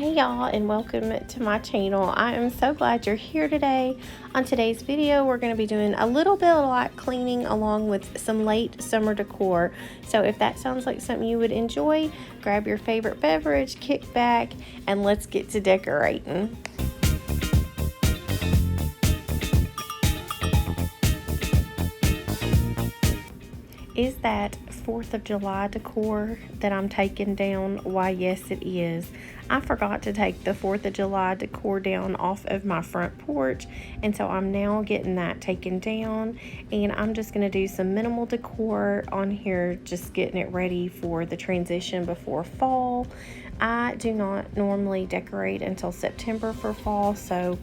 Hey y'all, and welcome to my channel. I am so glad you're here today. On today's video, we're going to be doing a little bit of light cleaning along with some late summer decor. So if that sounds like something you would enjoy, grab your favorite beverage, kick back, and let's get to decorating. Is that 4th of July decor that I'm taking down? Why, yes, it is. I forgot to take the 4th of July decor down off of my front porch, and so I'm now getting that taken down, and I'm just going to do some minimal decor on here, just getting it ready for the transition before fall. I do not normally decorate until September for fall, so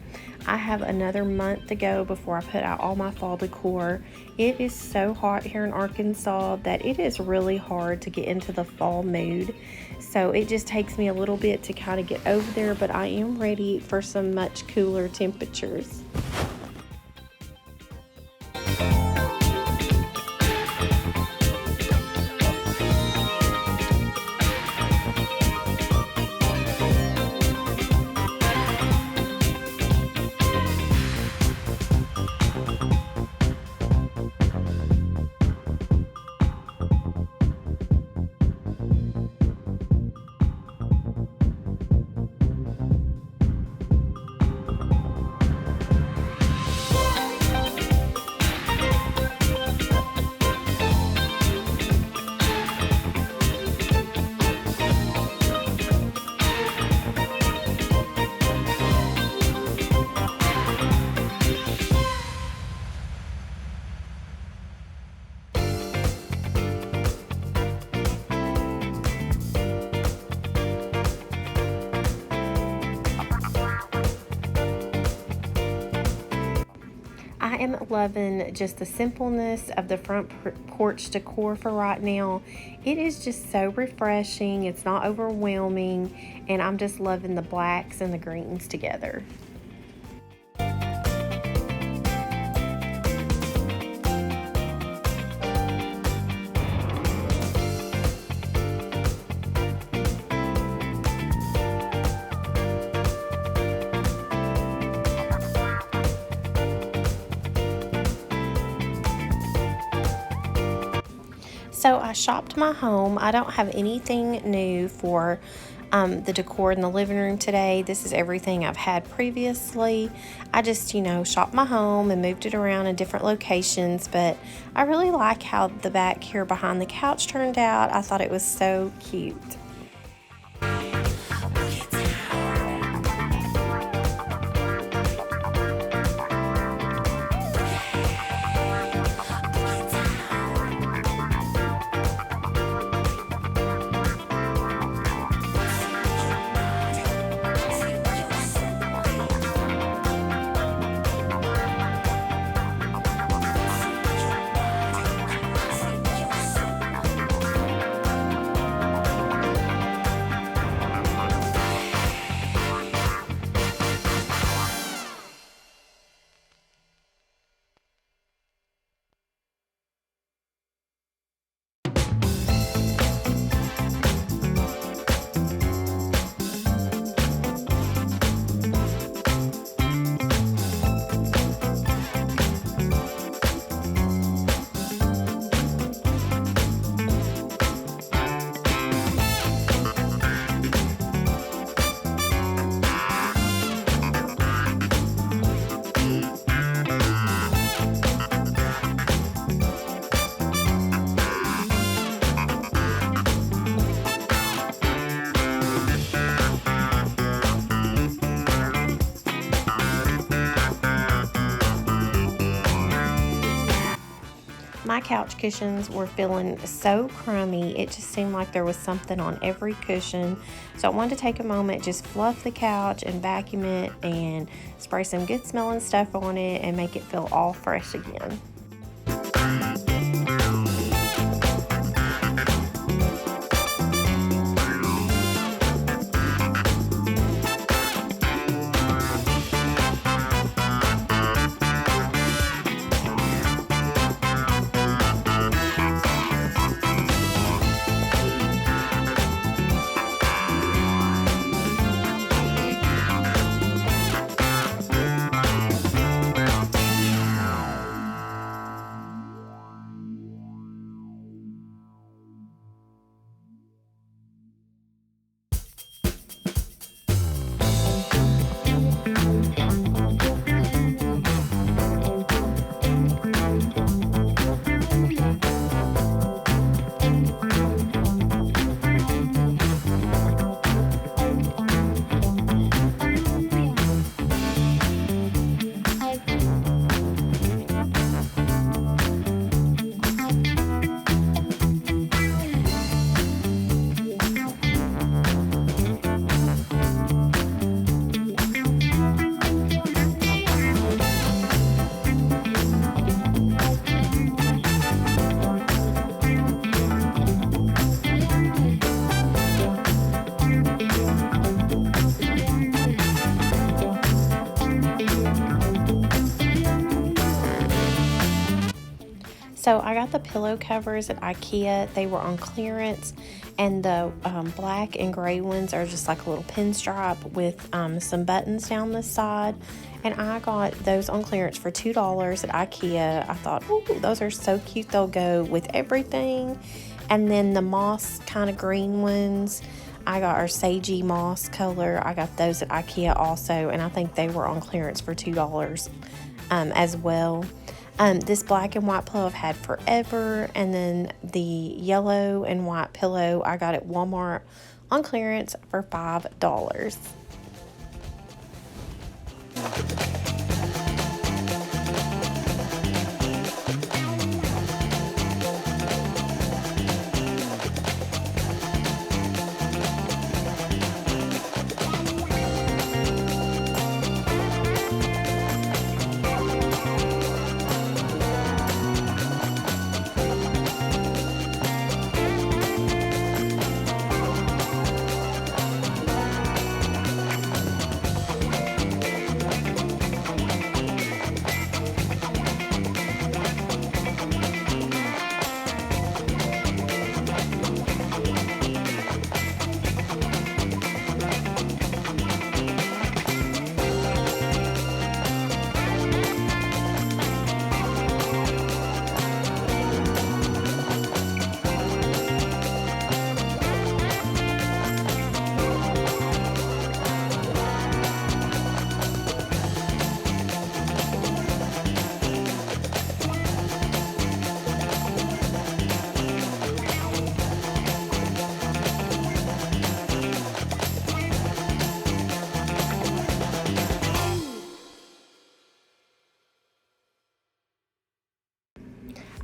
I have another month to go before I put out all my fall decor. It is so hot here in Arkansas that it is really hard to get into the fall mood. So it just takes me a little bit to kind of get over there, but I am ready for some much cooler temperatures. I am loving just the simpleness of the front porch decor for right now. It is just so refreshing. It's not overwhelming, and I'm just loving the blacks and the greens together. So I shopped my home. I don't have anything new for the decor in the living room today. This is everything I've had previously. I just, shopped my home and moved it around in different locations, but I really like how the back here behind the couch turned out. I thought it was so cute. My couch cushions were feeling so crummy. It just seemed like there was something on every cushion. So I wanted to take a moment, just fluff the couch and vacuum it and spray some good smelling stuff on it and make it feel all fresh again. So I got the pillow covers at IKEA. They were on clearance, and the black and gray ones are just like a little pinstripe with some buttons down the side. And I got those on clearance for $2 at IKEA. I thought, ooh, those are so cute. They'll go with everything. And then the moss kind of green ones, I got our sagey moss color. I got those at IKEA also, and I think they were on clearance for $2 as well. This black and white pillow I've had forever, and then the yellow and white pillow I got at Walmart on clearance for $5.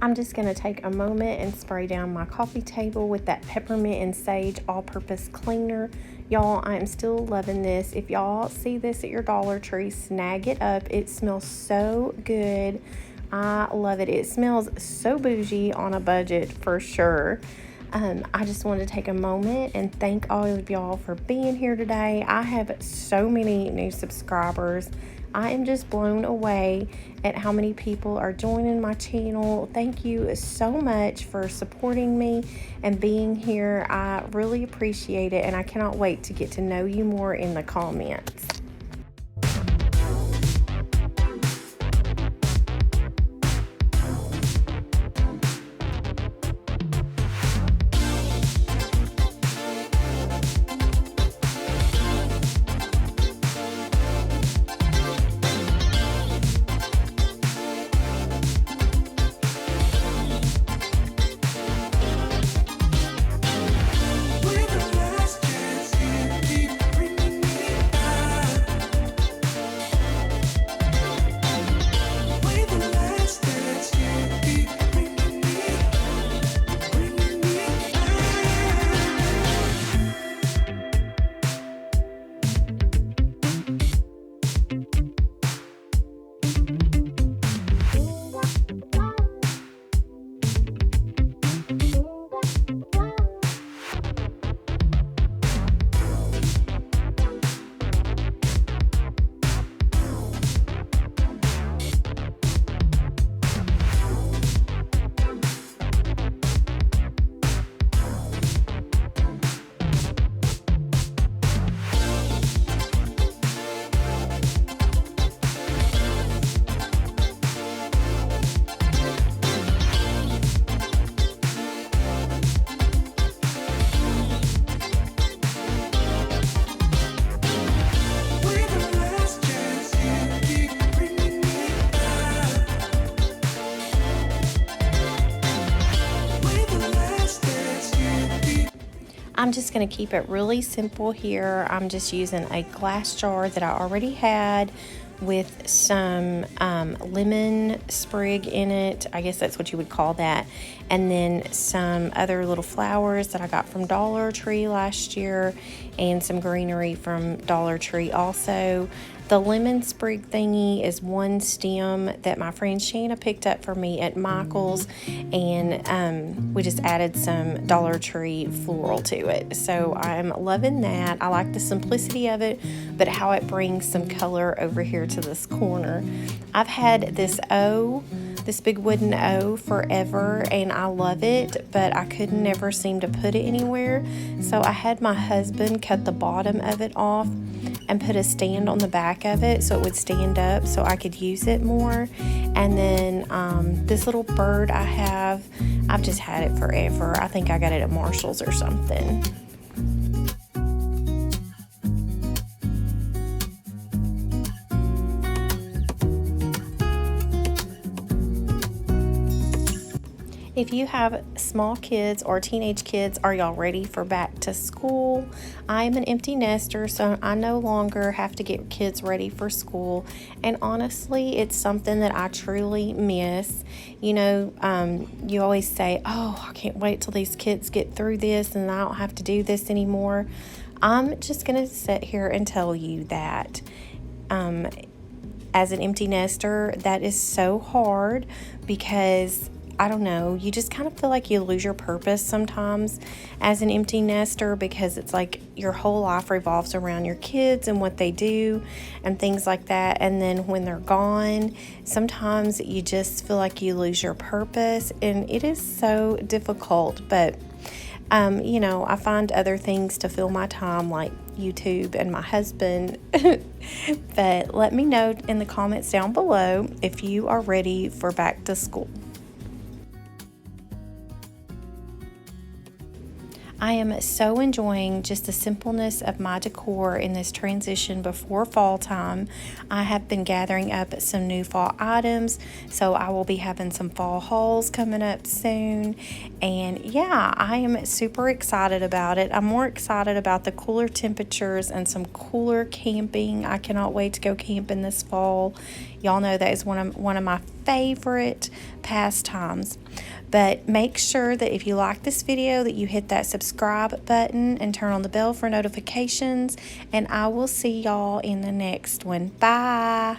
I'm just going to take a moment and spray down my coffee table with that peppermint and sage all-purpose cleaner. Y'all, I am still loving this. If y'all see this at your Dollar Tree, snag it up. It smells so good. I love it. It smells so bougie on a budget for sure. I just wanted to take a moment and thank all of y'all for being here today. I have so many new subscribers. I am just blown away at how many people are joining my channel. Thank you so much for supporting me and being here. I really appreciate it, and I cannot wait to get to know you more in the comments. I'm just going to keep it really simple here. I'm just using a glass jar that I already had with some lemon sprig in it. I guess that's what you would call that. And then some other little flowers that I got from Dollar Tree last year, and some greenery from Dollar Tree also. The lemon sprig thingy is one stem that my friend Shanna picked up for me at Michael's, and we just added some Dollar Tree floral to it. So I'm loving that. I like the simplicity of it, but how it brings some color over here to this corner. I've had this this big wooden O forever, and I love it, but I could never seem to put it anywhere. So I had my husband cut the bottom of it off and put a stand on the back of it so it would stand up so I could use it more. And then this little bird I have, I've just had it forever. I think I got it at Marshall's or something. If you have small kids or teenage kids, are y'all ready for back to school? I'm an empty nester, so I no longer have to get kids ready for school. And honestly, it's something that I truly miss. You know, you always say, oh, I can't wait till these kids get through this and I don't have to do this anymore. I'm just going to sit here and tell you that as an empty nester, that is so hard because I don't know, you just kind of feel like you lose your purpose sometimes as an empty nester, because it's like your whole life revolves around your kids and what they do and things like that. And then when they're gone, sometimes you just feel like you lose your purpose, and it is so difficult. But you know, I find other things to fill my time, like YouTube and my husband. But let me know in the comments down below if you are ready for back to school. I am so enjoying just the simpleness of my decor in this transition before fall time. I have been gathering up some new fall items, so I will be having some fall hauls coming up soon. And yeah, I am super excited about it. I'm more excited about the cooler temperatures and some cooler camping. I cannot wait to go camping this fall. Y'all know that is one of my favorite pastimes. But make sure that if you like this video that you hit that subscribe button and turn on the bell for notifications. And I will see y'all in the next one. Bye.